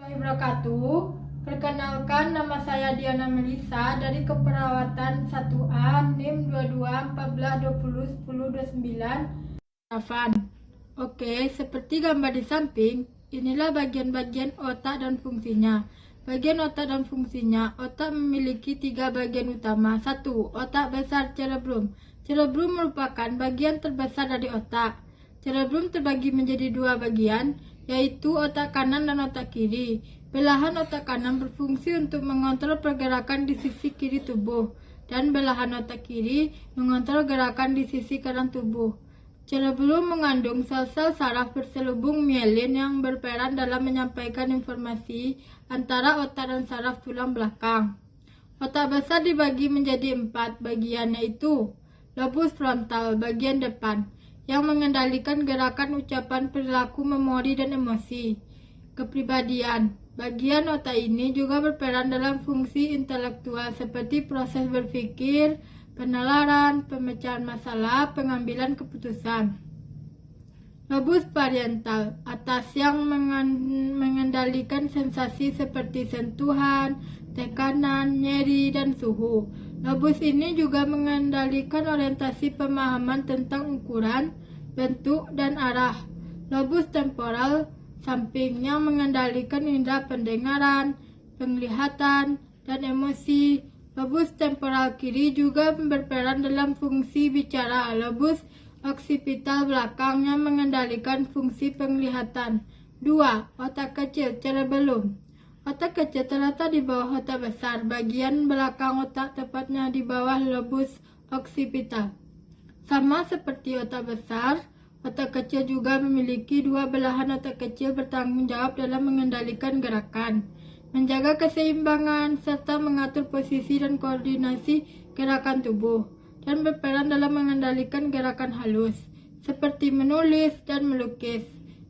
Wabarakatuh. Perkenalkan, nama saya Diana Melisa dari Keperawatan 1A NIM 2214201029 Harapan. Oke, seperti gambar di samping, inilah bagian-bagian otak dan fungsinya. Bagian otak dan fungsinya, otak memiliki 3 bagian utama. 1. Otak besar cerebrum. Cerebrum merupakan bagian terbesar dari otak. Cerebrum terbagi menjadi 2 bagian, yaitu otak kanan dan otak kiri. Belahan otak kanan berfungsi untuk mengontrol pergerakan di sisi kiri tubuh, dan belahan otak kiri mengontrol gerakan di sisi kanan tubuh. Cerebrum mengandung sel-sel saraf berselubung mielin yang berperan dalam menyampaikan informasi antara otak dan saraf tulang belakang. Otak besar dibagi menjadi 4 bagian, yaitu lobus frontal bagian depan, yang mengendalikan gerakan, ucapan, perilaku, memori, dan emosi. Kepribadian. Bagian otak ini juga berperan dalam fungsi intelektual seperti proses berpikir, penalaran, pemecahan masalah, pengambilan keputusan. Lobus parietal atas yang mengendalikan sensasi seperti sentuhan, tekanan, nyeri, dan suhu. Lobus ini juga mengendalikan orientasi pemahaman tentang ukuran, bentuk, dan arah. Lobus temporal samping yang mengendalikan indera pendengaran, penglihatan, dan emosi. Lobus temporal kiri juga berperan dalam fungsi bicara. Lobus oksipital belakang yang mengendalikan fungsi penglihatan. 2. Otak kecil cerebellum. Otak kecil terletak di bawah otak besar, bagian belakang otak tepatnya di bawah lobus oksipital. Sama seperti otak besar, otak kecil juga memiliki 2 belahan. Otak kecil bertanggung jawab dalam mengendalikan gerakan, menjaga keseimbangan, serta mengatur posisi dan koordinasi gerakan tubuh, dan berperan dalam mengendalikan gerakan halus, seperti menulis dan melukis.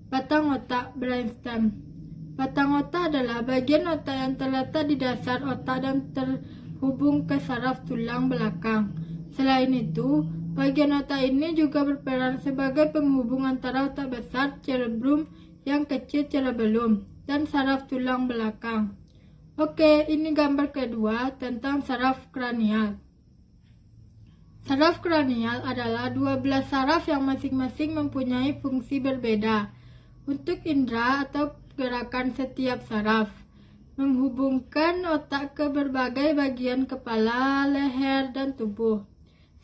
Batang otak brainstem. Batang otak adalah bagian otak yang terletak di dasar otak dan terhubung ke saraf tulang belakang. Selain itu, bagian otak ini juga berperan sebagai penghubung antara otak besar cerebrum yang kecil cerebellum dan saraf tulang belakang. Oke, ini gambar kedua tentang saraf kranial. Saraf kranial adalah 12 saraf yang masing-masing mempunyai fungsi berbeda untuk indera atau gerakan setiap saraf, menghubungkan otak ke berbagai bagian kepala, leher, dan tubuh.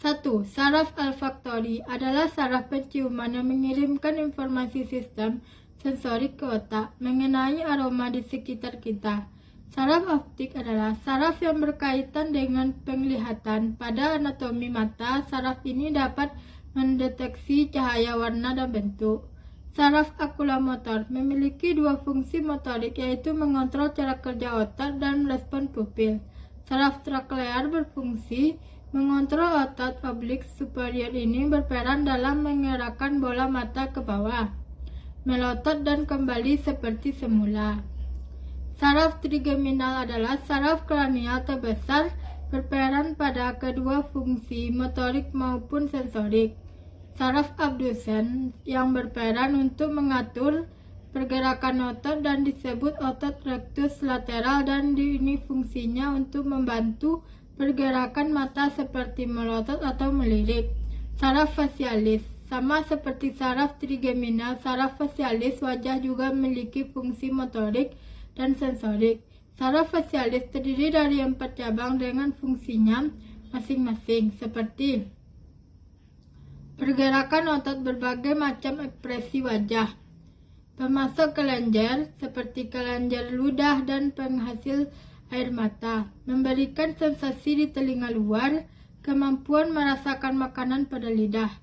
1. Saraf olfaktori adalah saraf penciuman yang mengirimkan informasi sistem sensorik ke otak mengenai aroma di sekitar kita. Saraf optik adalah saraf yang berkaitan dengan penglihatan. Pada anatomi mata, saraf ini dapat mendeteksi cahaya, warna, dan bentuk. Saraf okulomotor memiliki 2 fungsi motorik, yaitu mengontrol cara kerja otak dan respon pupil. Saraf traklear berfungsi mengontrol otot oblik superior, ini berperan dalam mengerahkan bola mata ke bawah, melotot, dan kembali seperti semula. Saraf trigeminal adalah saraf kranial terbesar, berperan pada kedua fungsi motorik maupun sensorik. Saraf abdusen yang berperan untuk mengatur pergerakan otot dan disebut otot rectus lateral, dan ini fungsinya untuk membantu pergerakan mata seperti melotot atau melirik. Saraf facialis. Sama seperti saraf trigeminal, saraf facialis wajah juga memiliki fungsi motorik dan sensorik. Saraf facialis terdiri dari 4 cabang dengan fungsinya masing-masing, seperti pergerakan otot, berbagai macam ekspresi wajah, pemasok kelenjar seperti kelenjar ludah dan penghasil air mata, memberikan sensasi di telinga luar, kemampuan merasakan makanan pada lidah.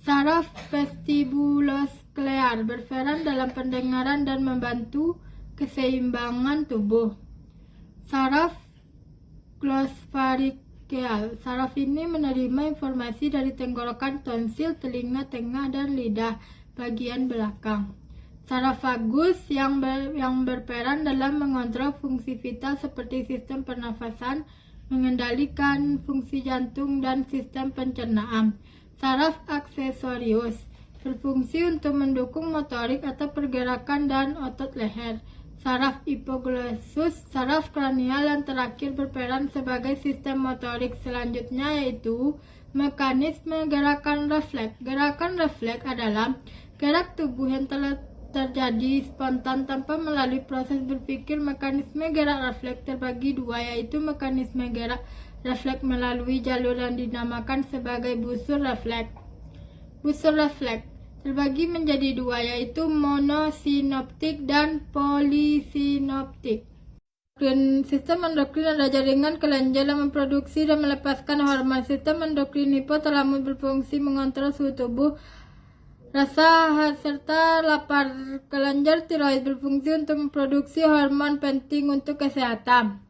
Saraf vestibulosklear berperan dalam pendengaran dan membantu keseimbangan tubuh. Saraf glospharyngeal. Saraf ini menerima informasi dari tenggorokan, tonsil, telinga tengah, dan lidah bagian belakang. Saraf vagus yang berperan dalam mengontrol fungsi vital seperti sistem pernafasan, mengendalikan fungsi jantung, dan sistem pencernaan. Saraf aksesorius berfungsi untuk mendukung motorik atau pergerakan dan otot leher. saraf hipoglossus, saraf kranial, dan terakhir berperan sebagai sistem motorik. Selanjutnya yaitu mekanisme gerakan refleks. Gerakan refleks adalah gerak tubuh yang telah terjadi spontan tanpa melalui proses berpikir. Mekanisme gerak refleks terbagi dua, yaitu mekanisme gerak refleks melalui jalur yang dinamakan sebagai busur refleks. Busur refleks terbagi menjadi dua, yaitu monosinoptik dan polisinoptik. Sistem endokrin adalah jaringan kelenjar yang memproduksi dan melepaskan hormon. Sistem endokrin hipotalamus berfungsi mengontrol suhu tubuh, rasa serta lapar. Kelenjar tiroid berfungsi untuk memproduksi hormon penting untuk kesehatan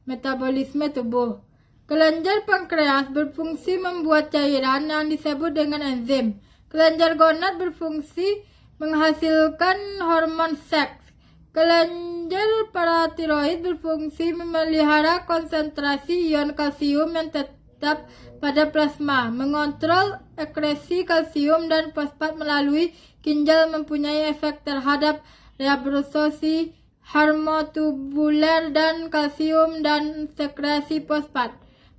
metabolisme tubuh. Kelenjar pankreas berfungsi membuat cairan yang disebut dengan enzim. Kelenjar gonad berfungsi menghasilkan hormon seks. Kelenjar paratiroid berfungsi memelihara konsentrasi ion kalsium yang tetap pada plasma, mengontrol ekresi kalsium dan fosfat melalui ginjal, mempunyai efek terhadap reabsorpsi hormotubuler dan kalsium dan sekresi fosfat,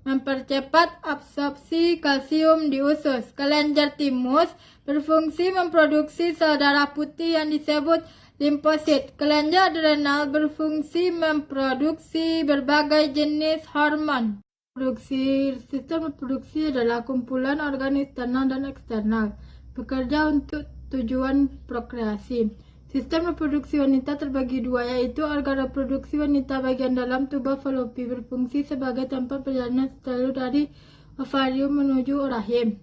mempercepat absorpsi kalsium di usus. Kelenjar timus berfungsi memproduksi sel darah putih yang disebut limfosit. Kelenjar adrenal berfungsi memproduksi berbagai jenis hormon. Sistem reproduksi adalah kumpulan organ internal dan eksternal, bekerja untuk tujuan prokreasi. Sistem reproduksi wanita terbagi dua, yaitu organ reproduksi wanita bagian dalam tuba falopi berfungsi sebagai tempat perjalanan telur dari ovarium menuju rahim.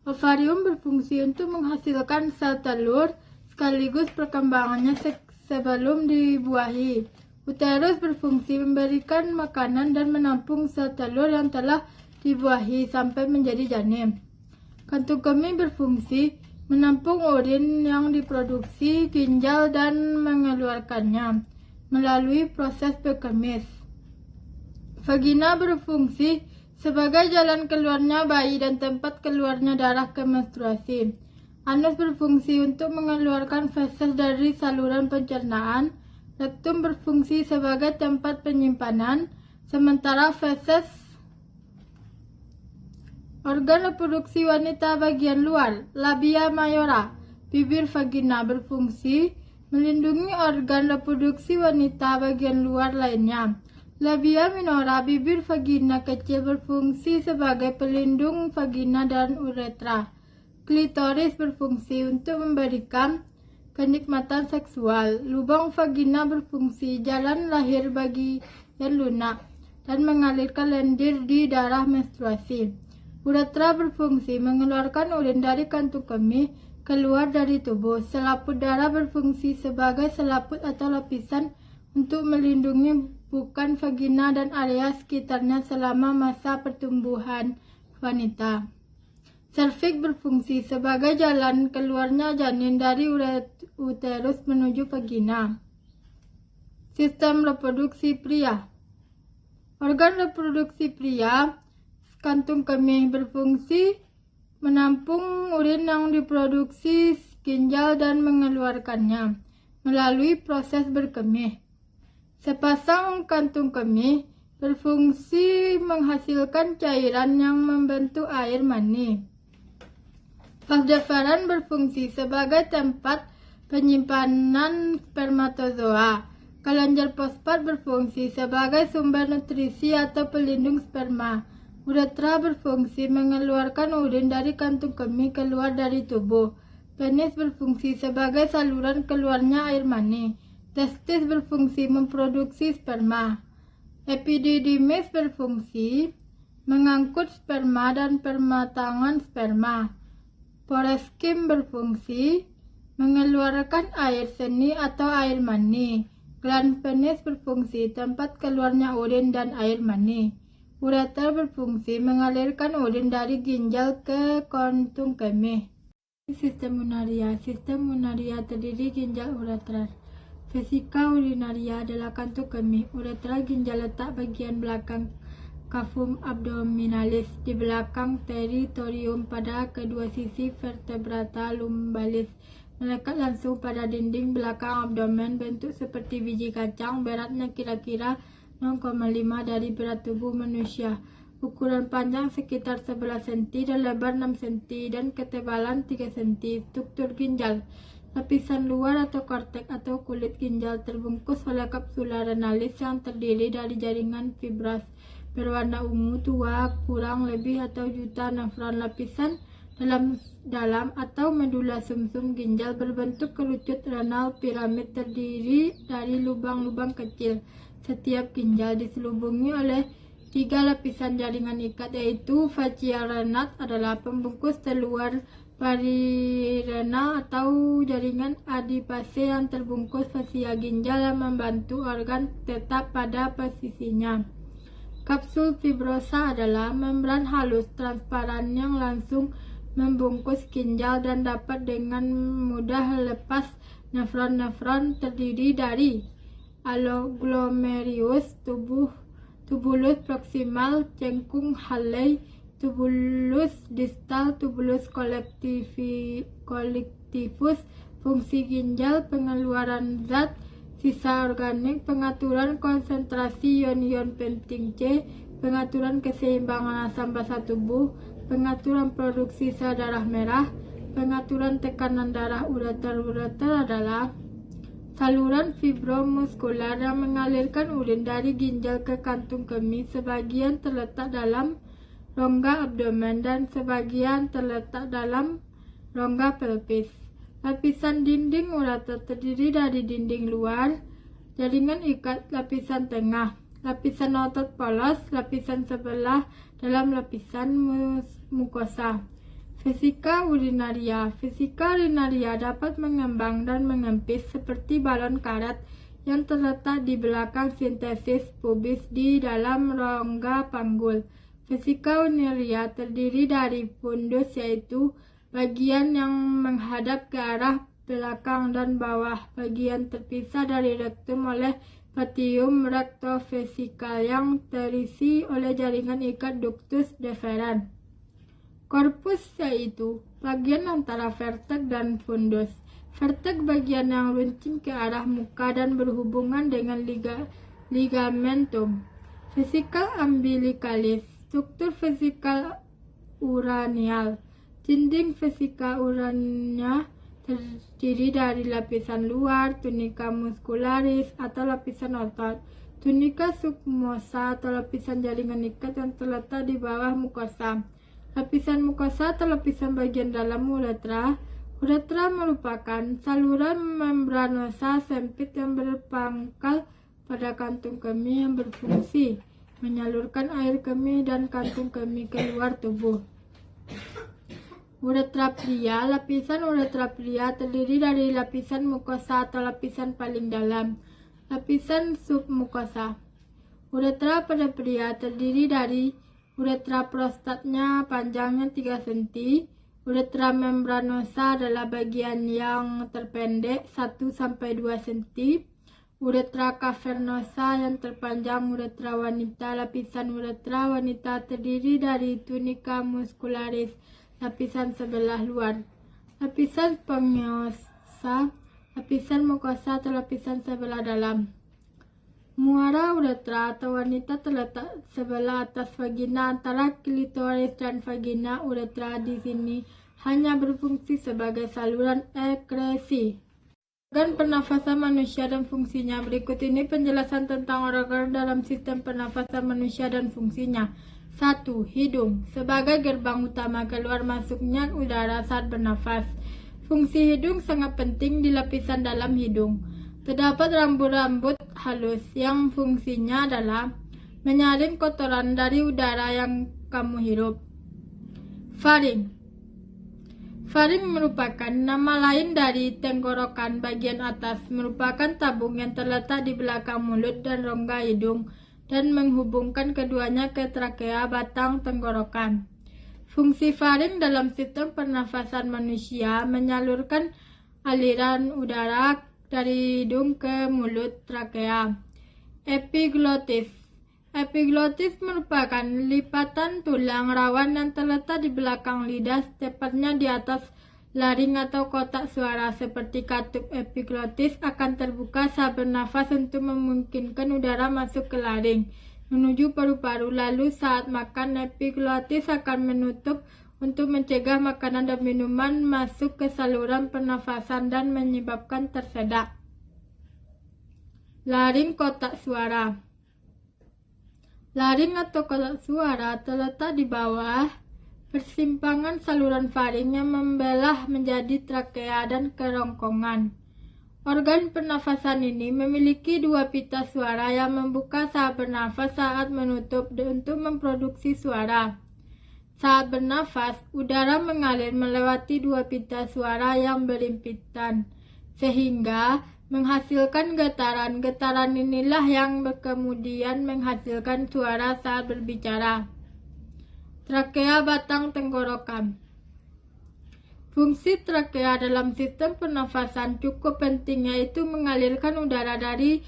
Ovarium berfungsi untuk menghasilkan sel telur sekaligus perkembangannya sebelum dibuahi. Uterus berfungsi memberikan makanan dan menampung sel telur yang telah dibuahi sampai menjadi janin. Kantung kemih berfungsi menampung urin yang diproduksi ginjal dan mengeluarkannya melalui proses berkemis. Vagina berfungsi sebagai jalan keluarnya bayi dan tempat keluarnya darah ke menstruasi. Anus berfungsi untuk mengeluarkan feses dari saluran pencernaan. Rektum berfungsi sebagai tempat penyimpanan, sementara feses organ reproduksi wanita bagian luar, labia mayora, bibir vagina berfungsi melindungi organ reproduksi wanita bagian luar lainnya. Labia minora, bibir vagina kecil berfungsi sebagai pelindung vagina dan uretra. Klitoris berfungsi untuk memberikan kenikmatan seksual. Lubang vagina berfungsi jalan lahir bagi yang lunak dan mengalirkan lendir di darah menstruasi. Uretra berfungsi mengeluarkan urin dari kantung kemih keluar dari tubuh. Selaput darah berfungsi sebagai selaput atau lapisan untuk melindungi bukan vagina dan area sekitarnya selama masa pertumbuhan wanita. Serviks berfungsi sebagai jalan keluarnya janin dari uterus menuju vagina. Sistem reproduksi pria. Organ reproduksi pria, kantung kemih berfungsi menampung urin yang diproduksi ginjal dan mengeluarkannya melalui proses berkemih. Sepasang kantung kemih berfungsi menghasilkan cairan yang membentuk air mani. Vas deferens berfungsi sebagai tempat penyimpanan spermatozoa. Kelenjar fosfat berfungsi sebagai sumber nutrisi atau pelindung sperma. Uretra berfungsi mengeluarkan urin dari kantung kemih keluar dari tubuh. Penis berfungsi sebagai saluran keluarnya air mani. Testis berfungsi memproduksi sperma. Epididymis berfungsi mengangkut sperma dan pematangan sperma. Foreskin berfungsi mengeluarkan air seni atau air mani. Gland penis berfungsi tempat keluarnya urin dan air mani. Ureter berfungsi mengalirkan urin dari ginjal ke kantung kemih. Sistem urinaria. Sistem urinaria terdiri ginjal ureter. Vesika urinaria adalah kantung kemih. Uretra ginjal letak bagian belakang cavum abdominalis di belakang teritorium pada kedua sisi vertebrata lumbalis. melekat langsung pada dinding belakang abdomen, bentuk seperti biji kacang, beratnya kira-kira 0,5 dari berat tubuh manusia. Ukuran panjang sekitar 11 cm dan lebar 6 cm dan ketebalan 3 cm. Struktur ginjal. Lapisan luar atau korteks atau kulit ginjal terbungkus oleh kapsula renalis yang terdiri dari jaringan fibras berwarna ungu tua, kurang lebih atau juta nefron. Lapisan dalam atau medula sumsum ginjal berbentuk kerucut renal piramid terdiri dari lubang-lubang kecil. Setiap ginjal diselubungi oleh 3 lapisan jaringan ikat, yaitu fascia renal adalah pembungkus terluar parirenal atau jaringan adipase yang terbungkus fascia ginjal yang membantu organ tetap pada posisinya. Kapsul fibrosa adalah membran halus transparan yang langsung membungkus ginjal dan dapat dengan mudah lepas. Nefron-nefron terdiri dari glomerulus, tubulus proksimal, cengkung Halley, tubulus distal, tubulus collectivus, fungsi ginjal, pengeluaran zat sisa organik, pengaturan konsentrasi ion-ion penting C, pengaturan keseimbangan asam basa tubuh, pengaturan produksi sel darah merah, pengaturan tekanan darah. Ureter adalah saluran fibromuskular yang mengalirkan urin dari ginjal ke kantung kemih. Sebagian terletak dalam rongga abdomen dan sebagian terletak dalam rongga pelvis. Lapisan dinding ureter terdiri dari dinding luar, jaringan ikat, lapisan tengah, lapisan otot polos, lapisan sebelah dalam lapisan mukosa. Vesika urinaria. Vesika urinaria dapat mengembang dan mengempis seperti balon karet yang terletak di belakang sintesis pubis di dalam rongga panggul. Vesika urinaria terdiri dari fundus, yaitu bagian yang menghadap ke arah belakang dan bawah. Bagian terpisah dari rektum oleh patium rectovesikal yang terisi oleh jaringan ikat ductus deferens. Korpus yaitu bagian antara verteks dan fundus. Verteks bagian yang runcing ke arah muka dan berhubungan dengan ligamentum. Vesikal umbilicalis. Struktur vesikal uranial. Dinding vesika urania terdiri dari lapisan luar, tunika muscularis atau lapisan otot, tunika submukosa atau lapisan jaringan ikat yang terletak di bawah mukosa, lapisan mukosa atau lapisan bagian dalam uretra. Uretra merupakan saluran membranosa sempit yang berpangkal pada kantung kemih yang berfungsi menyalurkan air kemih dan kantung kemih ke luar tubuh. Uretra pria. Lapisan uretra pria terdiri dari lapisan mukosa atau lapisan paling dalam, lapisan submukosa. Uretra pada pria terdiri dari uretra prostatnya panjangnya 3 cm. Uretra membranosa adalah bagian yang terpendek 1-2 cm. Uretra cavernosa yang terpanjang. Uretra wanita. Lapisan uretra wanita terdiri dari tunika muscularis, lapisan sebelah luar, lapisan spongosa, lapisan mukosa atau lapisan sebelah dalam. Muara uretra atau wanita terletak sebelah atas vagina antara klitoris dan vagina. Uretra di sini hanya berfungsi sebagai saluran ekresi. Organ pernafasan manusia dan fungsinya. Berikut ini penjelasan tentang organ dalam sistem pernafasan manusia dan fungsinya. 1. Hidung. Sebagai gerbang utama keluar masuknya udara saat bernafas. Fungsi hidung sangat penting di lapisan dalam hidung. Terdapat rambut-rambut halus yang fungsinya adalah menyaring kotoran dari udara yang kamu hirup. Faring. Faring merupakan nama lain dari tenggorokan bagian atas, merupakan tabung yang terletak di belakang mulut dan rongga hidung dan menghubungkan keduanya ke trakea, batang tenggorokan. Fungsi faring dalam sistem pernafasan manusia menyalurkan aliran udara dari hidung ke mulut, trakea. Epiglottis. Epiglottis merupakan lipatan tulang rawan yang terletak di belakang lidah, tepatnya di atas Laring atau kotak suara seperti katup epiglotis akan terbuka saat bernafas untuk memungkinkan udara masuk ke laring menuju paru-paru. Lalu saat makan, epiglotis akan menutup untuk mencegah makanan dan minuman masuk ke saluran pernafasan dan menyebabkan tersedak. Laring kotak suara. Laring atau kotak suara terletak di bawah persimpangan saluran faring yang membelah menjadi trakea dan kerongkongan. Organ pernafasan ini memiliki dua pita suara yang membuka saat bernafas, saat menutup untuk memproduksi suara. Saat bernafas, udara mengalir melewati dua pita suara yang berimpitan, sehingga menghasilkan getaran. Getaran inilah yang kemudian menghasilkan suara saat berbicara. Trakea batang tenggorokan. Fungsi trakea dalam sistem pernafasan cukup penting, yaitu mengalirkan udara dari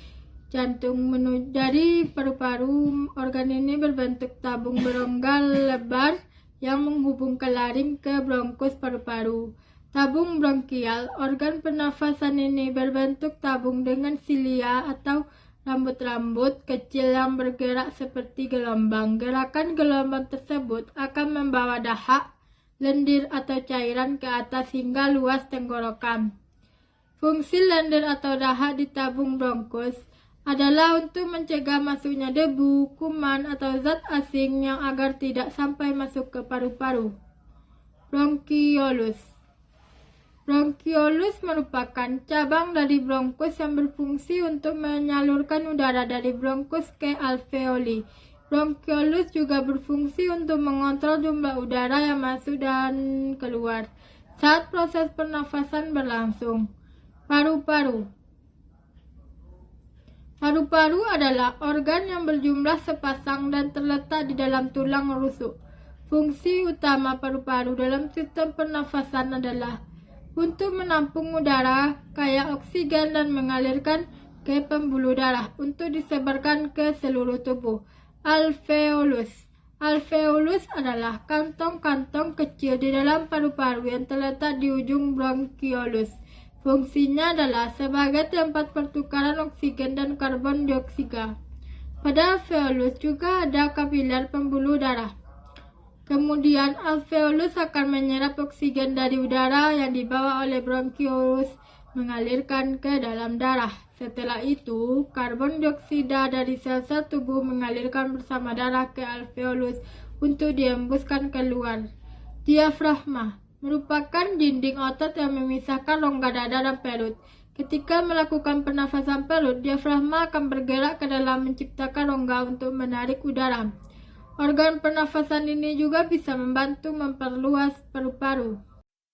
jantung menuju dari paru-paru. Organ ini berbentuk tabung berongga lebar yang menghubungkan laring ke bronkus paru-paru. Tabung bronkial. Organ pernafasan ini berbentuk tabung dengan silia atau rambut-rambut kecil yang bergerak seperti gelombang. Gerakan gelombang tersebut akan membawa dahak, lendir atau cairan ke atas hingga luas tenggorokan. Fungsi lendir atau dahak di tabung bronkus adalah untuk mencegah masuknya debu, kuman, atau zat asing yang agar tidak sampai masuk ke paru-paru. Bronkiolus. Bronkiolus merupakan cabang dari bronkus yang berfungsi untuk menyalurkan udara dari bronkus ke alveoli. Bronkiolus juga berfungsi untuk mengontrol jumlah udara yang masuk dan keluar saat proses pernafasan berlangsung. Paru-paru. Paru-paru adalah organ yang berjumlah sepasang dan terletak di dalam tulang rusuk. Fungsi utama paru-paru dalam sistem pernafasan adalah untuk menampung udara kaya oksigen dan mengalirkan ke pembuluh darah untuk disebarkan ke seluruh tubuh. Alveolus. Alveolus adalah kantong-kantong kecil di dalam paru-paru yang terletak di ujung bronkiolus. Fungsinya adalah sebagai tempat pertukaran oksigen dan karbon dioksida. Pada alveolus juga ada kapiler pembuluh darah. Kemudian alveolus akan menyerap oksigen dari udara yang dibawa oleh bronkiolus mengalirkan ke dalam darah. Setelah itu, karbon dioksida dari sel-sel tubuh mengalirkan bersama darah ke alveolus untuk dihembuskan keluar. Diafragma merupakan dinding otot yang memisahkan rongga dada dan perut. Ketika melakukan pernafasan perut, diafragma akan bergerak ke dalam menciptakan rongga untuk menarik udara. Organ pernafasan ini juga bisa membantu memperluas paru-paru.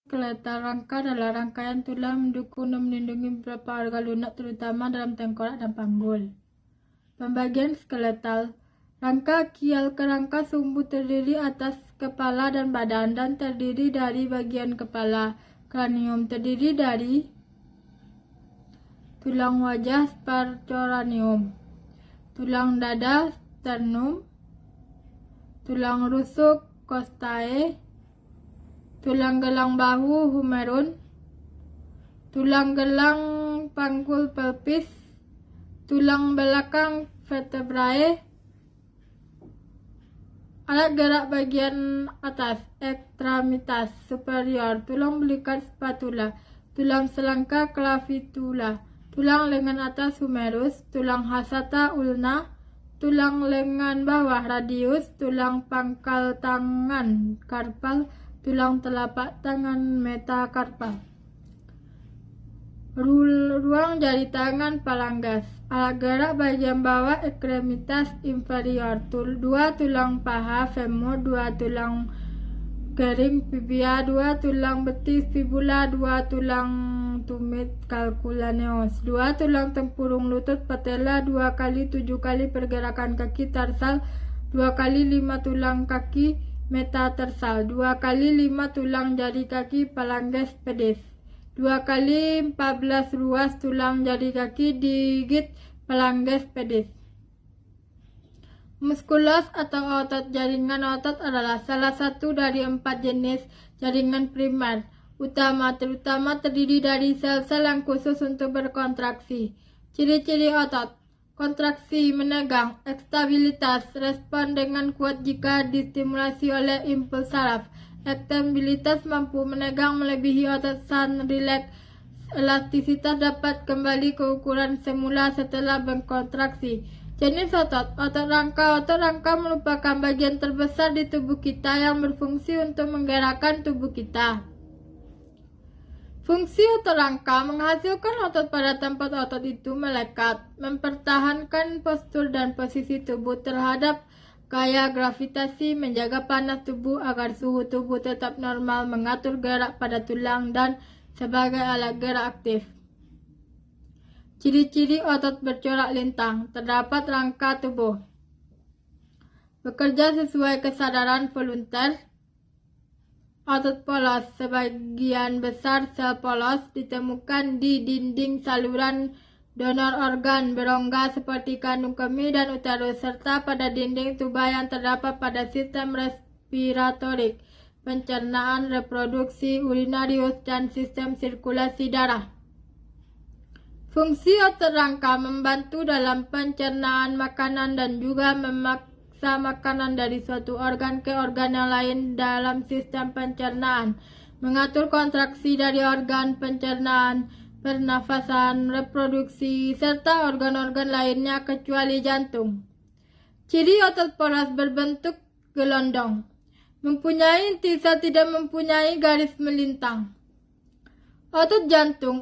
Skeletal. Rangka adalah rangkaian tulang mendukung dan melindungi beberapa organ lunak, terutama dalam tengkorak dan panggul. Pembagian skeletal. Rangka akial kerangka sumbu terdiri atas kepala dan badan dan terdiri dari bagian kepala. Kranium terdiri dari tulang wajah spartoranium, tulang dada sternum, tulang rusuk costae, tulang gelang bahu humerun, tulang gelang panggul pelvis, tulang belakang vertebrae, alat gerak bagian atas ekstremitas superior, tulang belikat spatula, tulang selangka clavicula, tulang lengan atas humerus, tulang hasata ulna, tulang lengan bawah radius, tulang pangkal tangan karpal, tulang telapak tangan metakarpal. Ruang jari tangan palanggas. Alat gerak bagian bawah ekstremitas inferior. 2 tulang paha femur, 2 tulang kering tibia, 2 tulang betis fibula, 2 tulang tumit calcaneus, 2 tulang tempurung lutut patella, 2 kali 7 kali pergerakan kaki tarsal, 2 kali 5 tulang kaki metatarsal, 2 kali 5 tulang jari kaki phalanges pedis, 2 kali 14 ruas tulang jari kaki digit phalanges pedis. Muskulus atau otot. Jaringan otot adalah salah satu dari 4 jenis jaringan primer. utama terutama terdiri dari sel-sel yang khusus untuk berkontraksi. Ciri-ciri otot: kontraksi, menegang, stabilitas, respon dengan kuat jika distimulasi oleh impuls saraf, ekstabilitas, mampu menegang melebihi otot saat rileks, elastisitas, dapat kembali ke ukuran semula setelah berkontraksi. Jenis otot: otot rangka. Otot rangka merupakan bagian terbesar di tubuh kita yang berfungsi untuk menggerakkan tubuh kita. Fungsi otot rangka menghasilkan otot pada tempat otot itu melekat, mempertahankan postur dan posisi tubuh terhadap gaya gravitasi, menjaga panas tubuh agar suhu tubuh tetap normal, mengatur gerak pada tulang, dan sebagai alat gerak aktif. Ciri-ciri otot bercorak lintang: terdapat rangka tubuh, bekerja sesuai kesadaran volunter. Otot polos: sebagian besar sel polos ditemukan di dinding saluran donor organ berongga seperti kandung kemih dan uterus, serta pada dinding tuba yang terdapat pada sistem respiratorik, pencernaan, reproduksi, urinarius, dan sistem sirkulasi darah. Fungsi otot rangka membantu dalam pencernaan makanan dan juga memaksa makanan dari suatu organ ke organ yang lain dalam sistem pencernaan, mengatur kontraksi dari organ pencernaan, pernafasan, reproduksi, serta organ-organ lainnya kecuali jantung. Ciri otot polos berbentuk gelondong, mempunyai intisal, tidak mempunyai garis melintang. Otot jantung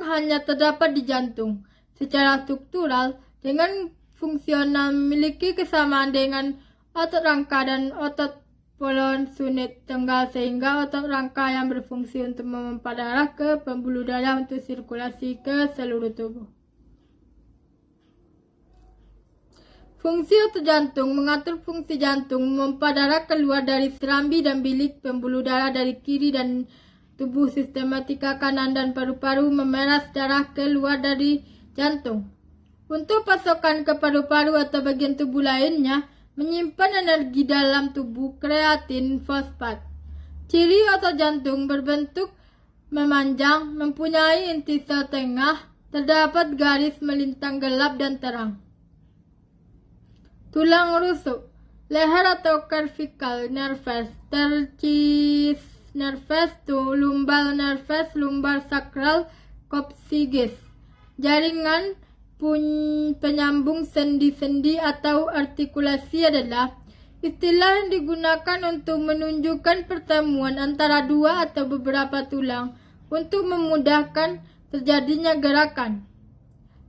hanya terdapat di jantung. Secara struktural, dengan fungsional memiliki kesamaan dengan otot rangka dan otot polos unit tengah, sehingga otot rangka yang berfungsi untuk memompa darah ke pembuluh darah untuk sirkulasi ke seluruh tubuh. Fungsi otot jantung mengatur fungsi jantung, memompa darah keluar dari serambi dan bilik, pembuluh darah dari kiri dan tubuh sistematika kanan, dan paru-paru memeras darah keluar dari jantung. Untuk pasokan ke paru-paru atau bagian tubuh lainnya, menyimpan energi dalam tubuh, kreatin fosfat. Ciri otot jantung berbentuk memanjang, mempunyai intisal tengah, terdapat garis melintang gelap dan terang. Tulang rusuk: leher atau cervical nervus, tercis nervus, lumbal nervus, lumbar sacral, coccygeus. Jaringan penyambung sendi-sendi atau artikulasi adalah istilah yang digunakan untuk menunjukkan pertemuan antara dua atau beberapa tulang untuk memudahkan terjadinya gerakan.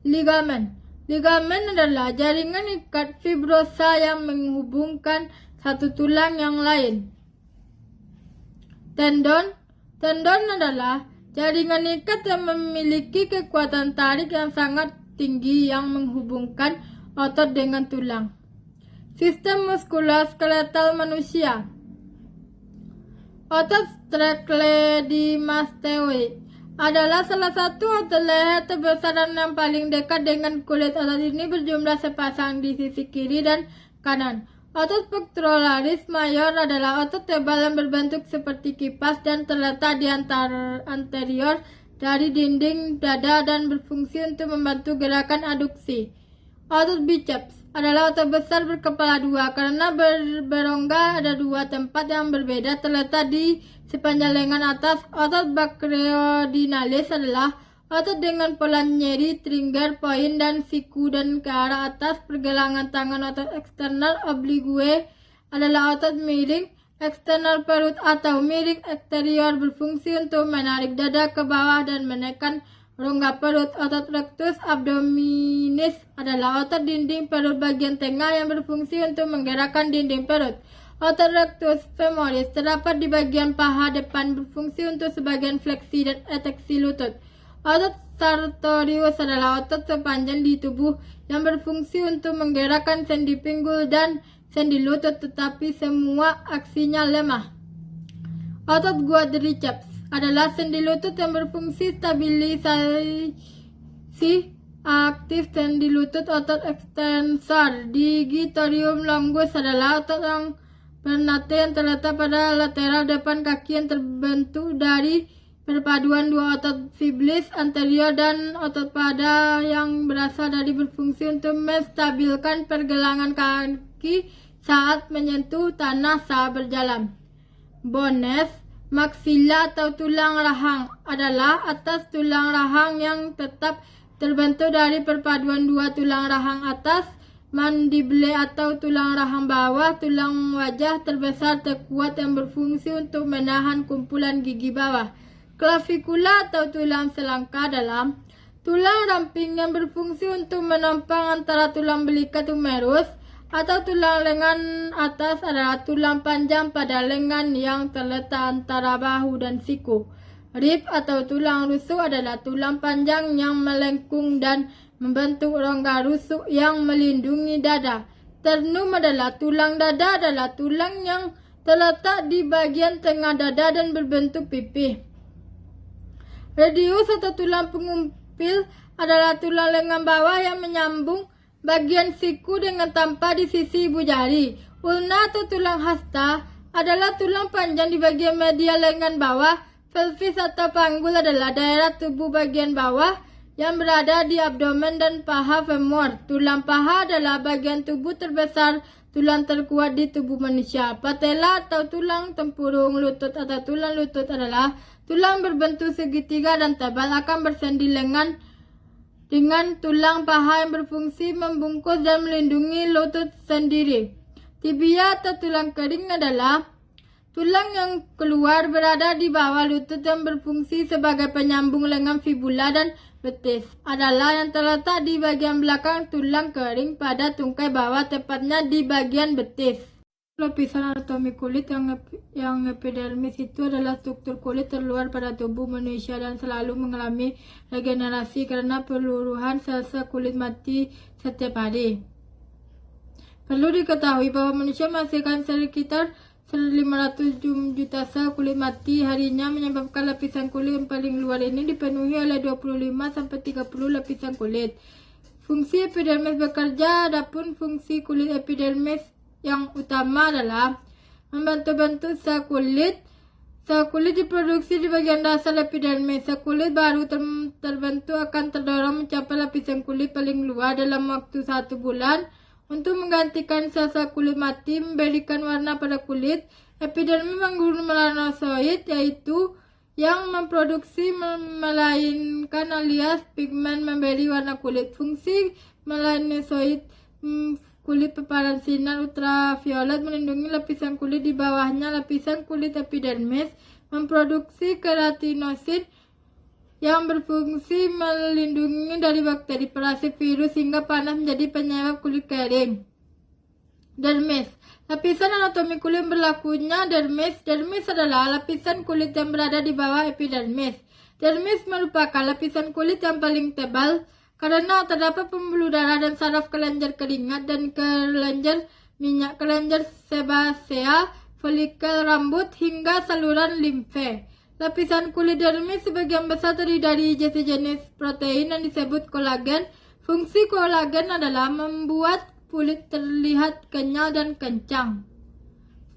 Ligamen adalah jaringan ikat fibrosa yang menghubungkan satu tulang yang lain. Tendon adalah jaringan ikat yang memiliki kekuatan tarik yang sangat tinggi yang menghubungkan otot dengan tulang. Sistem muskuloskeletal manusia. Otot sternocleidomastoid adalah salah satu otot leher terbesar dan yang paling dekat dengan kulit. Otot ini berjumlah sepasang di sisi kiri dan kanan. Otot pectoralis major adalah otot tebal yang berbentuk seperti kipas dan terletak di anterior dari dinding dada dan berfungsi untuk membantu gerakan aduksi. Otot biceps adalah otot besar berkepala dua. Karena berongga ada dua tempat yang berbeda terletak di sepanjang lengan atas. Otot brachioidinalis adalah otot dengan pola nyeri, trigger point, dan siku dan ke arah atas pergelangan tangan. Otot eksternal oblique adalah otot miring eksternal perut atau miring eksterior, berfungsi untuk menarik dada ke bawah dan menekan rongga perut. Otot rectus abdominis adalah otot dinding perut bagian tengah yang berfungsi untuk menggerakkan dinding perut. Otot rectus femoris terdapat di bagian paha depan, berfungsi untuk sebagian fleksi dan eteksi lutut. Otot sartorius adalah otot sepanjang di tubuh yang berfungsi untuk menggerakkan sendi pinggul dan sendi lutut, tetapi semua aksinya lemah. Otot quadriceps adalah sendi lutut yang berfungsi stabilisasi aktif sendi lutut. Otot extensor digitorium longus adalah otot yang Pernate yang terletak pada lateral depan kaki yang terbentuk dari perpaduan dua otot fibrils anterior dan otot pada yang berasal dari berfungsi untuk menstabilkan pergelangan kaki saat menyentuh tanah saat berjalan. Bones, maksila atau tulang rahang adalah atas tulang rahang yang tetap terbentuk dari perpaduan dua tulang rahang atas, mandible atau tulang rahang bawah, tulang wajah terbesar terkuat yang berfungsi untuk menahan kumpulan gigi bawah. Klavikula atau tulang selangka dalam tulang ramping yang berfungsi untuk menopang antara tulang belikat humerus atau tulang lengan atas adalah tulang panjang pada lengan yang terletak antara bahu dan siku. Rib atau tulang rusuk adalah tulang panjang yang melengkung dan membentuk rongga rusuk yang melindungi dada. Sternum adalah tulang dada adalah tulang yang terletak di bagian tengah dada dan berbentuk pipih. Radius atau tulang pengumpil adalah tulang lengan bawah yang menyambung bagian siku dengan tampak di sisi ibu jari. Ulna atau tulang hasta adalah tulang panjang di bagian medial lengan bawah. Pelvis atau panggul adalah daerah tubuh bagian bawah yang berada di abdomen dan paha femur. Tulang paha adalah bagian tubuh terbesar tulang terkuat di tubuh manusia. Patella atau tulang tempurung lutut atau tulang lutut adalah tulang berbentuk segitiga dan tebal akan bersendi dengan tulang paha yang berfungsi membungkus dan melindungi lutut sendiri. Tibia atau tulang kering adalah tulang yang keluar berada di bawah lutut yang berfungsi sebagai penyambung lengan fibula dan betis. Adalah yang terletak di bagian belakang tulang kering pada tungkai bawah, tepatnya di bagian betis. Lapisan anatomi kulit yang epidermis itu adalah struktur kulit terluar pada tubuh manusia dan selalu mengalami regenerasi karena peluruhan sel-sel kulit mati setiap hari. Perlu diketahui bahwa manusia menghasilkan sekitar 500 juta sel kulit mati harinya, menyebabkan lapisan kulit yang paling luar ini dipenuhi oleh 25-30 lapisan kulit. Fungsi epidermis bekerja, adapun fungsi kulit epidermis yang utama adalah membantu sel kulit. Sel kulit diproduksi di bagian dasar epidermis. Sel kulit baru terbentuk akan terdorong mencapai lapisan kulit paling luar dalam waktu 1 bulan. Untuk menggantikan sel-sel kulit mati memberikan warna pada kulit, epidermis menggunakan melanosoid, yaitu yang memproduksi melainkan alias pigmen memberi warna kulit. Fungsi melanosoid kulit paparan sinar ultraviolet melindungi lapisan kulit di bawahnya. Lapisan kulit epidermis memproduksi keratinosit yang berfungsi melindungi dari bakteri, parasit, virus hingga panas menjadi penyebab kulit kering. Dermis. Lapisan anatomi kulit berlakunya dermis. Dermis adalah lapisan kulit yang berada di bawah epidermis. Dermis merupakan lapisan kulit yang paling tebal karena terdapat pembuluh darah dan saraf kelenjar keringat dan kelenjar minyak, kelenjar sebasea, folikel rambut hingga saluran limfe. Lapisan kulit dermis sebagian besar terdiri dari sejenis protein yang disebut kolagen. Fungsi kolagen adalah membuat kulit terlihat kenyal dan kencang.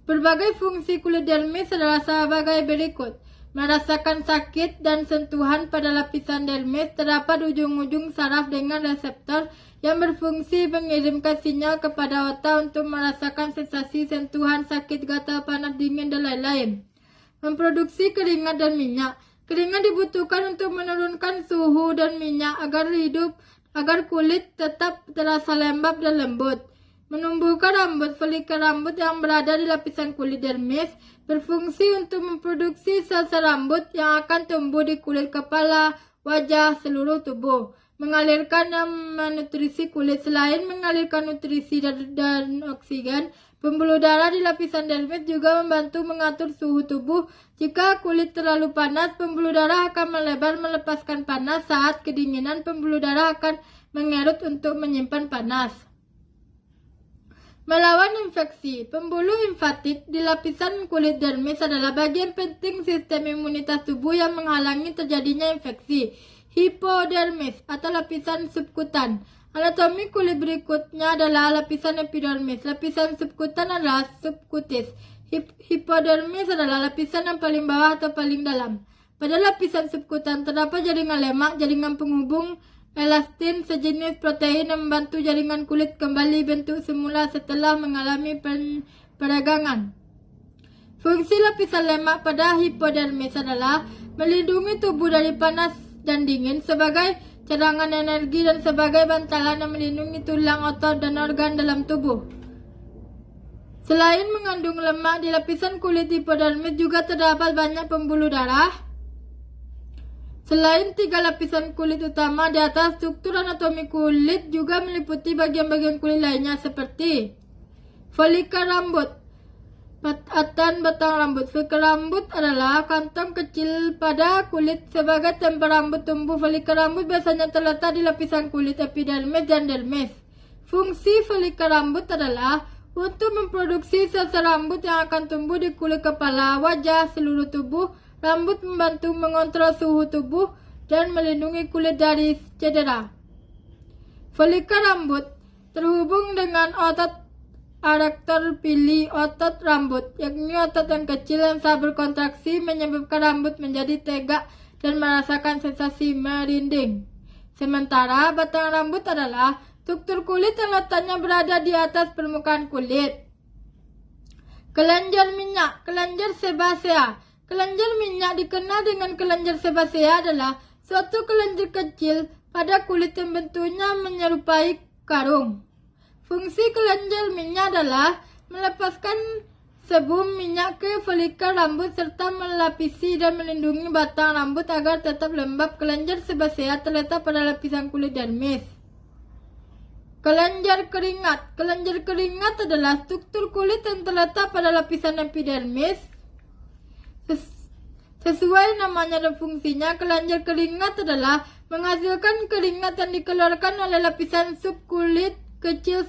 Berbagai fungsi kulit dermis adalah sebagai berikut. Merasakan sakit dan sentuhan pada lapisan dermis. Terdapat ujung-ujung saraf dengan reseptor yang berfungsi mengirimkan sinyal kepada otak untuk merasakan sensasi sentuhan, sakit, gatal, panas, dingin, dan lain-lain. Memproduksi keringat dan minyak. Keringat dibutuhkan untuk menurunkan suhu dan minyak agar kulit tetap terasa lembab dan lembut. Menumbuhkan rambut. Folikel rambut yang berada di lapisan kulit dermis berfungsi untuk memproduksi sel-sel rambut yang akan tumbuh di kulit kepala, wajah, seluruh tubuh. Mengalirkan dan menutrisi kulit. Selain mengalirkan nutrisi dan oksigen, pembuluh darah di lapisan dermis juga membantu mengatur suhu tubuh. Jika kulit terlalu panas, pembuluh darah akan melebar melepaskan panas. Saat kedinginan, pembuluh darah akan mengerut untuk menyimpan panas. Melawan infeksi. Pembuluh limfatik di lapisan kulit dermis adalah bagian penting sistem imunitas tubuh yang menghalangi terjadinya infeksi. Hipodermis atau lapisan subkutan Anatomi kulit berikutnya adalah lapisan epidermis. Lapisan subkutan adalah subkutis. Hipodermis adalah lapisan yang paling bawah atau paling dalam. Pada lapisan subkutan terdapat jaringan lemak, jaringan penghubung, elastin, sejenis protein yang membantu jaringan kulit kembali bentuk semula setelah mengalami peragangan. Fungsi lapisan lemak pada hipodermis adalah melindungi tubuh dari panas dan dingin sebagai cadangan energi dan sebagai bantalan yang melindungi tulang, otot, dan organ dalam tubuh. Selain mengandung lemak, di lapisan kulit hipodermis juga terdapat banyak pembuluh darah. Selain 3 lapisan kulit utama di atas, struktur anatomi kulit juga meliputi bagian-bagian kulit lainnya seperti folikel rambut, batang rambut. Folikel rambut adalah kantong kecil pada kulit sebagai tempat rambut tumbuh. Folikel rambut biasanya terletak di lapisan kulit epidermis dan dermis. Fungsi folikel rambut adalah untuk memproduksi sel-sel rambut yang akan tumbuh di kulit kepala, wajah, seluruh tubuh. Rambut membantu mengontrol suhu tubuh dan melindungi kulit dari cedera. Folikel rambut terhubung dengan otot adductor pili, otot rambut, yakni otot yang kecil yang saat berkontraksi menyebabkan rambut menjadi tegak dan merasakan sensasi merinding. Sementara batang rambut adalah struktur kulit yang letaknya berada di atas permukaan kulit. Kelenjar minyak, kelenjar sebasea. Kelenjar minyak dikenal dengan kelenjar sebasea adalah suatu kelenjar kecil pada kulit yang bentuknya menyerupai karung. Fungsi kelenjar minyak adalah melepaskan sebum minyak ke folikel rambut serta melapisi dan melindungi batang rambut agar tetap lembab. Kelenjar sebasea terletak pada lapisan kulit dermis. Kelenjar keringat. Kelenjar keringat adalah struktur kulit yang terletak pada lapisan epidermis. Sesuai namanya dan fungsinya, kelenjar keringat adalah menghasilkan keringat yang dikeluarkan oleh lapisan subkulit kecil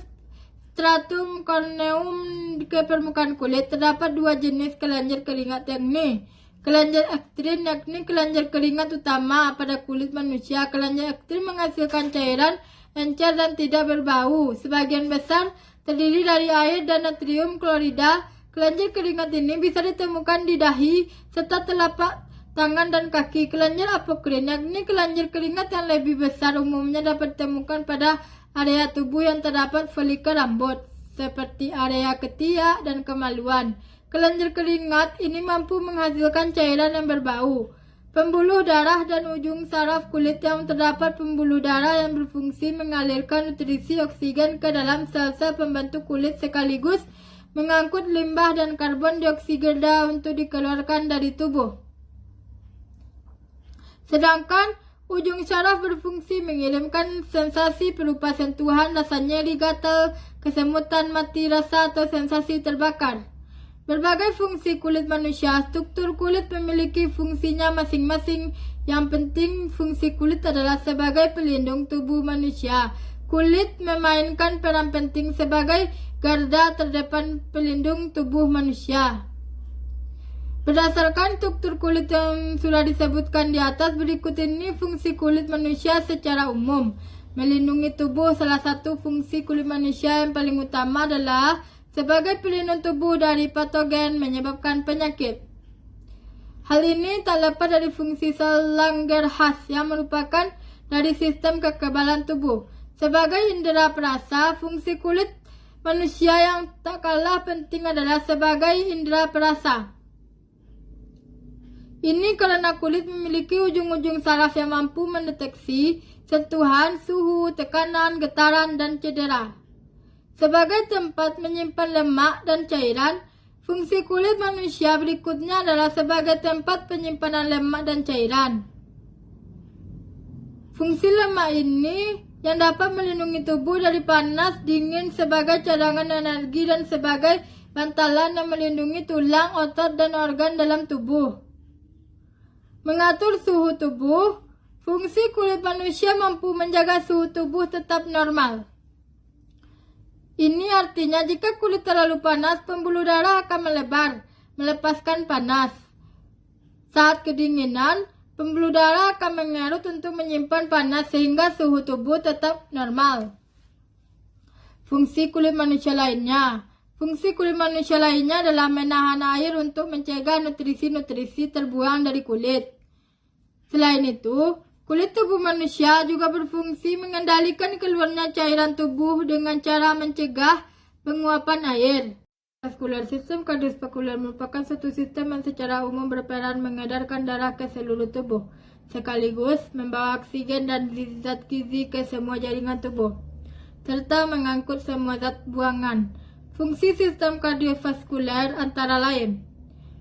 stratum corneum ke permukaan kulit. Terdapat 2 jenis kelenjar keringat, yakni kelenjar ekstrim, yakni kelenjar keringat utama pada kulit manusia. Kelenjar ekstrim menghasilkan cairan encer dan tidak berbau. Sebagian besar terdiri dari air dan natrium klorida. Kelenjar keringat ini bisa ditemukan di dahi serta telapak tangan dan kaki. Kelenjar apokrin, yakni kelenjar keringat yang lebih besar, umumnya dapat ditemukan pada area tubuh yang terdapat folikel rambut, seperti area ketiak dan kemaluan. Kelenjar keringat ini mampu menghasilkan cairan yang berbau. Pembuluh darah dan ujung saraf kulit yang terdapat pembuluh darah yang berfungsi mengalirkan nutrisi oksigen ke dalam sel-sel pembentuk kulit sekaligus mengangkut limbah dan karbon dioksida untuk dikeluarkan dari tubuh. Sedangkan ujung saraf berfungsi mengirimkan sensasi berupa sentuhan, rasa nyeri, gatal, kesemutan, mati rasa, atau sensasi terbakar. Berbagai fungsi kulit manusia. Struktur kulit memiliki fungsinya masing-masing. Yang penting, fungsi kulit adalah sebagai pelindung tubuh manusia. Kulit memainkan peran penting sebagai garda terdepan pelindung tubuh manusia. Berdasarkan struktur kulit yang sudah disebutkan di atas, berikut ini fungsi kulit manusia secara umum. Melindungi tubuh. Salah satu fungsi kulit manusia yang paling utama adalah sebagai pelindung tubuh dari patogen menyebabkan penyakit. Hal ini tak lepas dari fungsi sel Langerhans yang merupakan dari sistem kekebalan tubuh. Sebagai indera perasa, fungsi kulit manusia yang tak kalah penting adalah sebagai indera perasa. Ini karena kulit memiliki ujung-ujung saraf yang mampu mendeteksi sentuhan, suhu, tekanan, getaran, dan cedera. Sebagai tempat menyimpan lemak dan cairan, fungsi kulit manusia berikutnya adalah sebagai tempat penyimpanan lemak dan cairan. Fungsi lemak ini yang dapat melindungi tubuh dari panas, dingin sebagai cadangan energi dan sebagai bantalan yang melindungi tulang, otot, dan organ dalam tubuh. Mengatur suhu tubuh. Fungsi kulit manusia mampu menjaga suhu tubuh tetap normal. Ini artinya jika kulit terlalu panas, pembuluh darah akan melebar, melepaskan panas. Saat kedinginan, Pembuluh darah akan mengerut untuk menyimpan panas sehingga suhu tubuh tetap normal. Fungsi kulit manusia lainnya. Fungsi kulit manusia lainnya adalah menahan air untuk mencegah nutrisi-nutrisi terbuang dari kulit. Selain itu, kulit tubuh manusia juga berfungsi mengendalikan keluarnya cairan tubuh dengan cara mencegah penguapan air. Vascular system kardiovaskular merupakan suatu sistem yang secara umum berperan mengedarkan darah ke seluruh tubuh, sekaligus membawa oksigen dan zat gizi ke semua jaringan tubuh, serta mengangkut semua zat buangan. Fungsi sistem kardiovaskular antara lain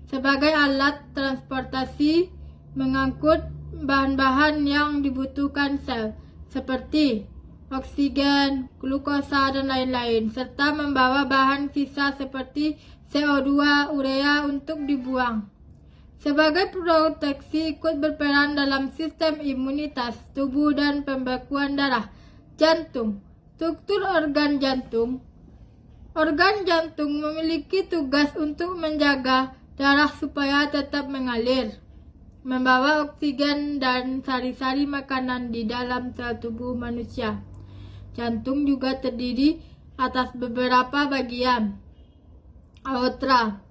sebagai alat transportasi, mengangkut bahan-bahan yang dibutuhkan sel, seperti oksigen, glukosa, dan lain-lain, serta membawa bahan sisa seperti CO2, urea untuk dibuang. Sebagai proteksi, ikut berperan dalam sistem imunitas tubuh dan pembekuan darah. Jantung. Struktur organ jantung. Organ jantung memiliki tugas untuk menjaga darah supaya tetap mengalir, membawa oksigen dan sari-sari makanan di dalam sel tubuh manusia. Jantung juga terdiri atas beberapa bagian. Aorta.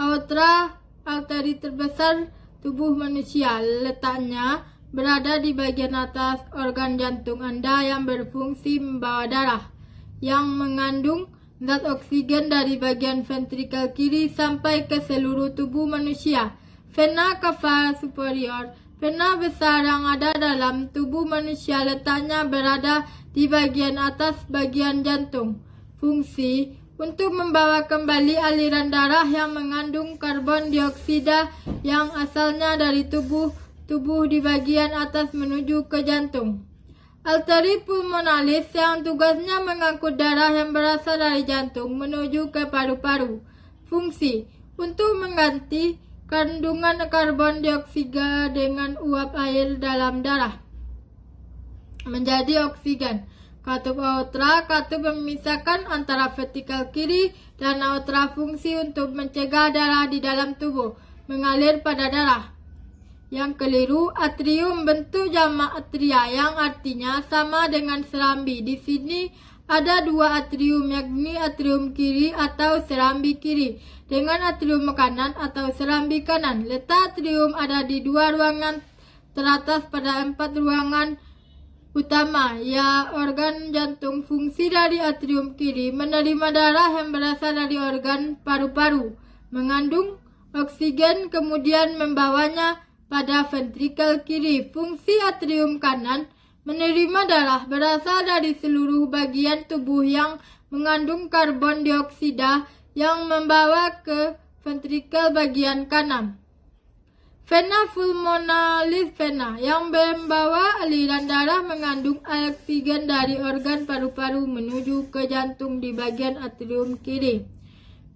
Aorta, arteri terbesar tubuh manusia, letaknya berada di bagian atas organ jantung Anda yang berfungsi membawa darah yang mengandung zat oksigen dari bagian ventrikel kiri sampai ke seluruh tubuh manusia. Vena cava superior. Vena besar yang ada dalam tubuh manusia letaknya berada di bagian atas bagian jantung. Fungsi untuk membawa kembali aliran darah yang mengandung karbon dioksida yang asalnya dari tubuh di bagian atas menuju ke jantung. Arteri pulmonalis yang tugasnya mengangkut darah yang berasal dari jantung menuju ke paru-paru. Fungsi untuk mengganti kandungan karbon dioksida dengan uap air dalam darah menjadi oksigen. Katup aorta, katup memisahkan antara ventrikel kiri dan aorta, fungsi untuk mencegah darah di dalam tubuh mengalir pada darah. Yang keliru, atrium, bentuk jamak atria yang artinya sama dengan serambi. Di sini ada dua atrium, yakni atrium kiri atau serambi kiri dengan atrium kanan atau serambi kanan. Letak atrium ada di dua ruangan teratas pada 4 ruangan utama, ya organ jantung. Fungsi dari atrium kiri menerima darah yang berasal dari organ paru-paru, mengandung oksigen, kemudian membawanya pada ventrikel kiri. Fungsi atrium kanan menerima darah berasal dari seluruh bagian tubuh yang mengandung karbon dioksida yang membawa ke ventrikel bagian kanan. Vena pulmonalis, vena yang membawa aliran darah mengandung oksigen dari organ paru-paru menuju ke jantung di bagian atrium kiri.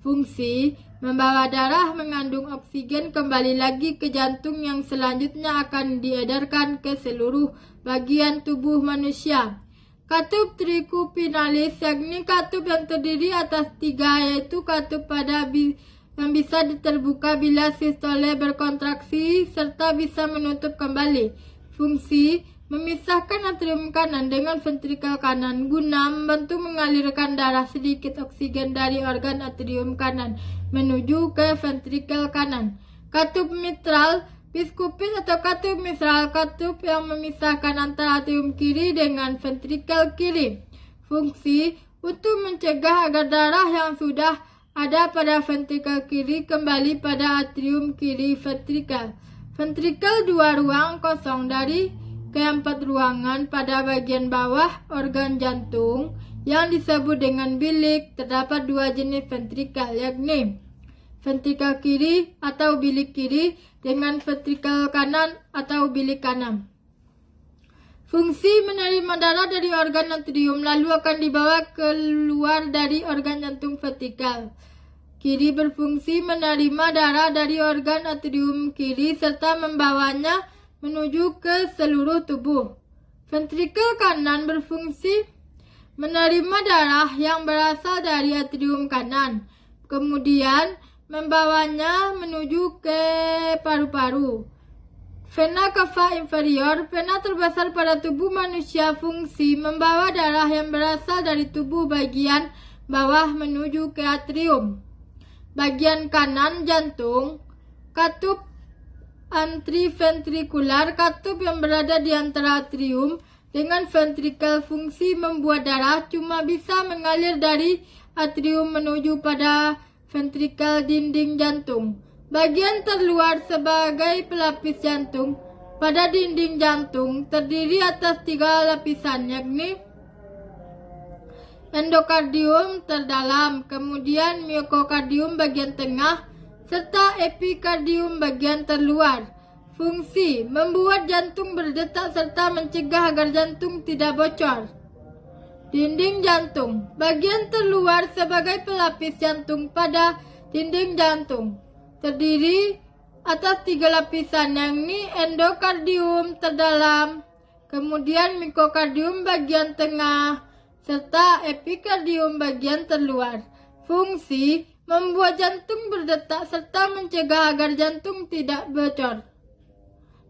Fungsi membawa darah mengandung oksigen kembali lagi ke jantung yang selanjutnya akan diedarkan ke seluruh bagian tubuh manusia. Katup tricupinalis, yakni katup yang terdiri atas 3, yaitu katup pada yang bisa terbuka bila sistole berkontraksi serta bisa menutup kembali. Fungsi memisahkan atrium kanan dengan ventrikel kanan guna membantu mengalirkan darah sedikit oksigen dari organ atrium kanan menuju ke ventrikel kanan. Katup mitral biskupis atau katup mitral, katup yang memisahkan antara atrium kiri dengan ventrikel kiri. Fungsi untuk mencegah agar darah yang sudah ada pada ventrikel kiri kembali pada atrium kiri ventrikel. Ventrikel 2 ruang kosong dari keempat ruangan pada bagian bawah organ jantung yang disebut dengan bilik. Terdapat 2 jenis ventrikel, yakni ventrikel kiri atau bilik kiri dengan ventrikel kanan atau bilik kanan. Fungsi menerima darah dari organ atrium lalu akan dibawa keluar dari organ jantung ventrikel kiri. Berfungsi menerima darah dari organ atrium kiri serta membawanya menuju ke seluruh tubuh. Ventrikel kanan berfungsi menerima darah yang berasal dari atrium kanan, kemudian membawanya menuju ke paru-paru. Vena cava inferior, vena terbesar pada tubuh manusia, fungsi membawa darah yang berasal dari tubuh bagian bawah menuju ke atrium. Bagian kanan jantung, katup antriventrikular, katup yang berada di antara atrium dengan ventrikel, fungsi membuat darah cuma bisa mengalir dari atrium menuju pada ventrikel dinding jantung. Bagian terluar sebagai pelapis jantung pada dinding jantung terdiri atas 3 lapisan, yakni endokardium terdalam, kemudian miokardium bagian tengah, serta epikardium bagian terluar. Fungsi membuat jantung berdetak serta mencegah agar jantung tidak bocor. Dinding jantung bagian terluar sebagai pelapis jantung pada dinding jantung terdiri atas 3 lapisan, yakni endokardium terdalam, kemudian miokardium bagian tengah, serta epikardium bagian terluar. Fungsi membuat jantung berdetak serta mencegah agar jantung tidak bocor.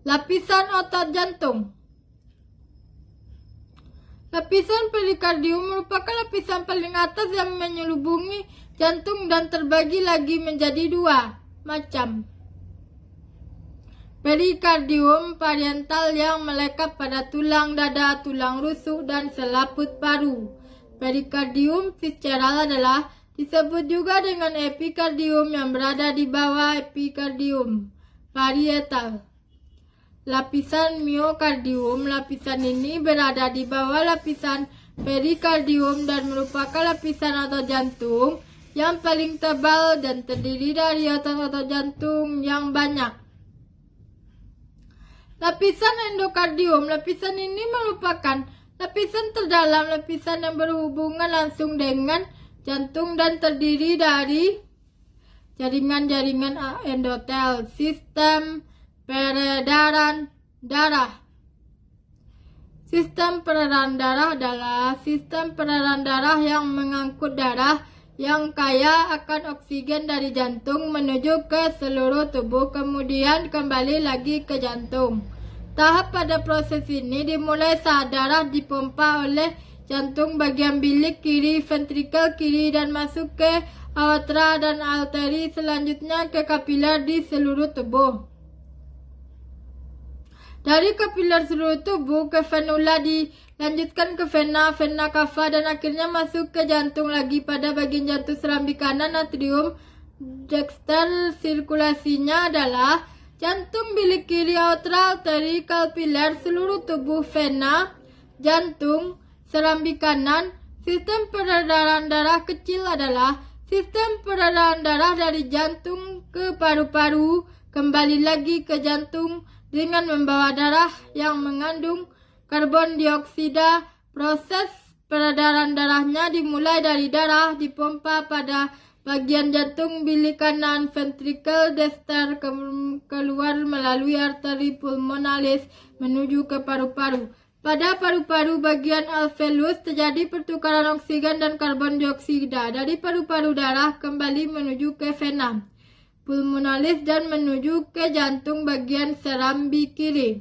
Lapisan otot jantung. Lapisan perikardium merupakan lapisan paling atas yang menyelubungi jantung dan terbagi lagi menjadi 2 macam. Perikardium parietal yang melekat pada tulang dada, tulang rusuk, dan selaput paru. Perikardium visceral adalah disebut juga dengan epikardium yang berada di bawah epikardium parietal. Lapisan miokardium, lapisan ini berada di bawah lapisan perikardium dan merupakan lapisan otot jantung yang paling tebal dan terdiri dari otot-otot jantung yang banyak. Lapisan endokardium, lapisan ini merupakan lapisan terdalam, lapisan yang berhubungan langsung dengan jantung dan terdiri dari jaringan-jaringan endotel, sistem peredaran darah. Sistem peredaran darah adalah sistem peredaran darah yang mengangkut darah yang kaya akan oksigen dari jantung menuju ke seluruh tubuh, kemudian kembali lagi ke jantung. Tahap pada proses ini dimulai saat darah dipompa oleh jantung bagian bilik kiri, ventrikel kiri, dan masuk ke aorta dan arteri, selanjutnya ke kapiler di seluruh tubuh. Dari kapiler seluruh tubuh ke venula dilanjutkan ke vena, vena cava, dan akhirnya masuk ke jantung lagi pada bagian jantung serambi kanan atrium dexter. Sirkulasinya adalah jantung bilik kiri, aorta, arteri, kapiler, seluruh tubuh, vena, jantung, serambi kanan. Sistem peredaran darah kecil adalah sistem peredaran darah dari jantung ke paru-paru, kembali lagi ke jantung dengan membawa darah yang mengandung karbon dioksida. Proses peredaran darahnya dimulai dari darah dipompa pada bagian jantung bilik kanan, ventrikel dexter, keluar melalui arteri pulmonalis menuju ke paru-paru. Pada paru-paru bagian alveolus terjadi pertukaran oksigen dan karbon dioksida. Dari paru-paru darah kembali menuju ke vena pulmonalis dan menuju ke jantung bagian serambi kiri.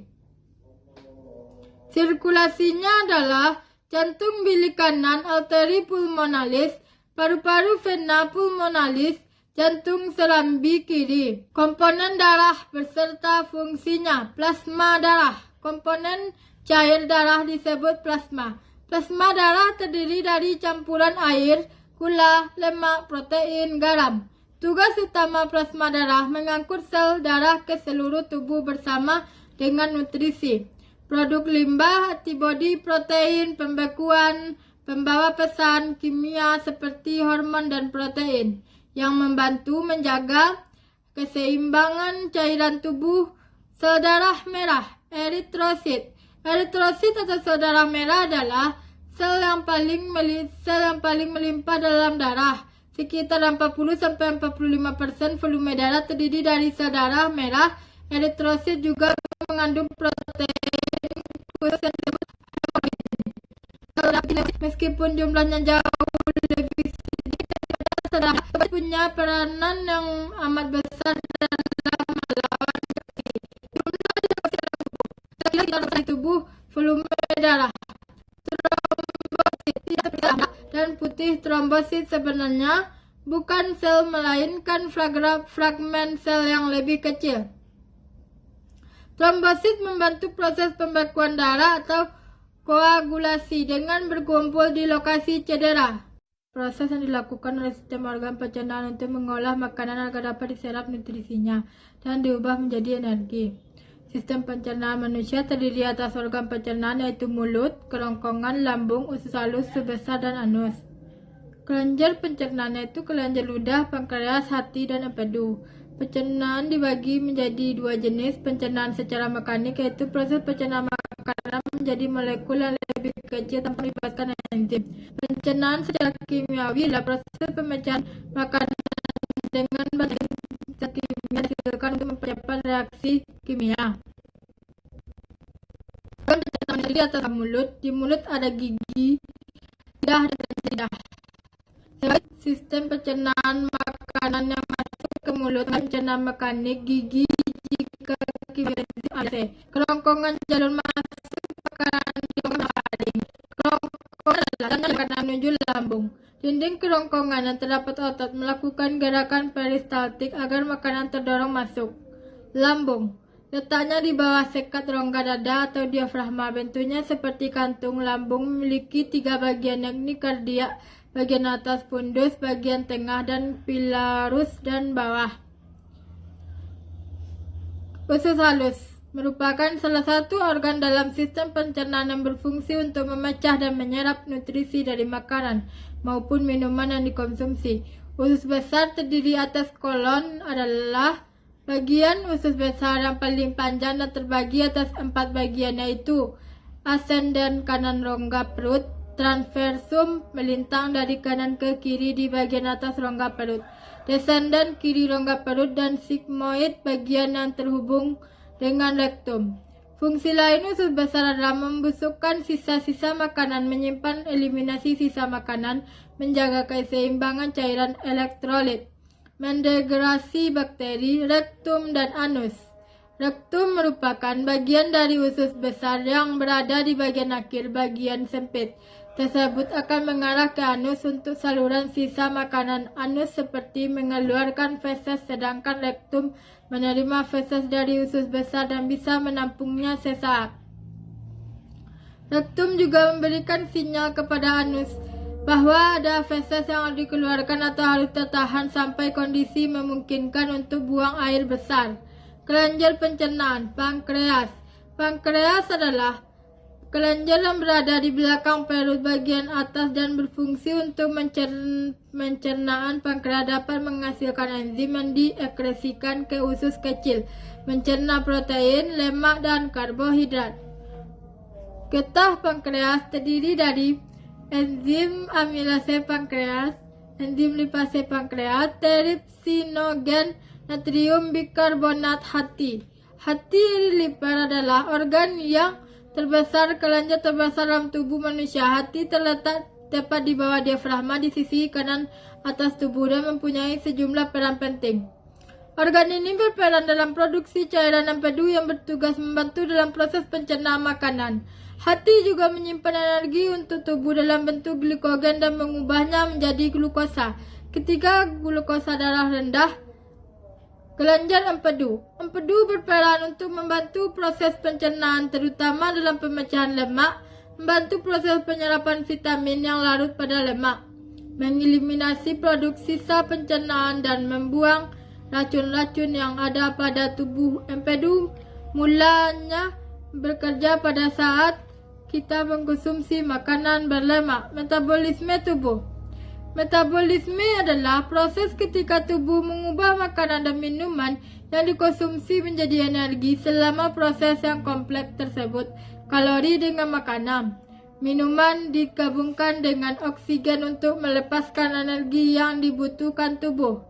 Sirkulasinya adalah jantung bilik kanan, arteri pulmonalis, paru-paru, vena pulmonalis, jantung serambi kiri. Komponen darah beserta fungsinya. Plasma darah. Komponen cair darah disebut plasma. Plasma darah terdiri dari campuran air, gula, lemak, protein, garam. Tugas utama plasma darah mengangkut sel darah ke seluruh tubuh bersama dengan nutrisi, produk limbah, antibodi, protein, pembekuan, pembawa pesan kimia seperti hormon dan protein yang membantu menjaga keseimbangan cairan tubuh. Sel darah merah, eritrosit. Eritrosit atau sel darah merah adalah sel yang paling melimpah dalam darah. Sekitar 40-45% volume darah terdiri dari sel darah merah. Eritrosit juga mengandung protein khusus yang disebut hemoglobin. Meskipun jumlahnya jauh lebih sedikit, sel darah punya peranan yang amat besar dalam melawan infeksi. Jumlah infeksi di tubuh, volume darah. Trombosit dan putih. Trombosit sebenarnya bukan sel melainkan fragmen sel yang lebih kecil. Trombosit membantu proses pembekuan darah atau koagulasi dengan berkumpul di lokasi cedera. Proses yang dilakukan oleh sistem organ pencernaan untuk mengolah makanan agar dapat diserap nutrisinya dan diubah menjadi energi. Sistem pencernaan manusia terdiri atas organ pencernaan yaitu mulut, kerongkongan, lambung, usus halus, sebesar, dan anus. Kelenjar pencernaan yaitu kelenjar ludah, pankreas, hati, dan empedu. Pencernaan dibagi menjadi dua jenis, pencernaan secara mekanik yaitu proses pencernaan makanan menjadi molekul yang lebih kecil tanpa melibatkan enzim. Pencernaan secara kimiawi adalah proses pemecahan makanan dengan bahan kimia dihasilkan untuk mempercepat reaksi kimia. Pencernaan di atas mulut. Di mulut ada gigi, lidah, dan lidah. Sistem pencernaan makanan yang masuk ke mulut, pencernaan mekanik, gigi jika kimia AC. Kerongkongan jalur masuk makanan di faring. Kerongkongan adalah makanan menuju lambung. Dinding kerongkongan yang terdapat otot melakukan gerakan peristaltik agar makanan terdorong masuk. Lambung letaknya di bawah sekat rongga dada atau diafragma. Bentuknya seperti kantung. Lambung memiliki 3 bagian, yakni kardiak, bagian atas, fundus, bagian tengah, dan pilarus dan bawah. Usus halus merupakan salah satu organ dalam sistem pencernaan yang berfungsi untuk memecah dan menyerap nutrisi dari makanan maupun minuman yang dikonsumsi. Usus besar terdiri atas kolon adalah bagian usus besar yang paling panjang dan terbagi atas 4 bagian, yaitu ascendent kanan rongga perut, transversum melintang dari kanan ke kiri di bagian atas rongga perut, descendant kiri rongga perut, dan sigmoid bagian yang terhubung dengan rektum. Fungsi lain usus besar adalah membusukkan sisa-sisa makanan, menyimpan eliminasi sisa makanan, menjaga keseimbangan cairan elektrolit, mendegrasi bakteri. Rektum dan anus. Rektum merupakan bagian dari usus besar yang berada di bagian akhir bagian sempit tersebut akan mengarah ke anus untuk saluran sisa makanan. Anus seperti mengeluarkan feses, sedangkan rektum menerima feses dari usus besar dan bisa menampungnya sesaat. Rektum juga memberikan sinyal kepada anus bahwa ada feses yang harus dikeluarkan atau harus tertahan sampai kondisi memungkinkan untuk buang air besar. Kelenjar pencernaan. Pankreas. Pankreas adalah kelenjar yang berada di belakang perut bagian atas dan berfungsi untuk pencernaan. Pankreas dapat menghasilkan enzim yang diekskresikan ke usus kecil, mencerna protein, lemak, dan karbohidrat. Getah pankreas terdiri dari enzim amilase pankreas, enzim lipase pankreas, teripsinogen, natrium bikarbonat. Hati. Hati liver adalah organ yang terbesar, kelenjar terbesar dalam tubuh manusia. Hati terletak tepat di bawah diafragma di sisi kanan atas tubuh dan mempunyai sejumlah peran penting. Organ ini berperan dalam produksi cairan empedu yang bertugas membantu dalam proses pencernaan makanan. Hati juga menyimpan energi untuk tubuh dalam bentuk glikogen dan mengubahnya menjadi glukosa. Ketika glukosa darah rendah, kelenjar empedu. Empedu berperan untuk membantu proses pencernaan, terutama dalam pemecahan lemak, membantu proses penyerapan vitamin yang larut pada lemak, mengeliminasi produk sisa pencernaan, dan membuang racun-racun yang ada pada tubuh. Empedu mulanya bekerja pada saat kita mengkonsumsi makanan berlemak. Metabolisme tubuh. Metabolisme adalah proses ketika tubuh mengubah makanan dan minuman yang dikonsumsi menjadi energi. Selama proses yang kompleks tersebut, kalori dengan makanan, minuman digabungkan dengan oksigen untuk melepaskan energi yang dibutuhkan tubuh.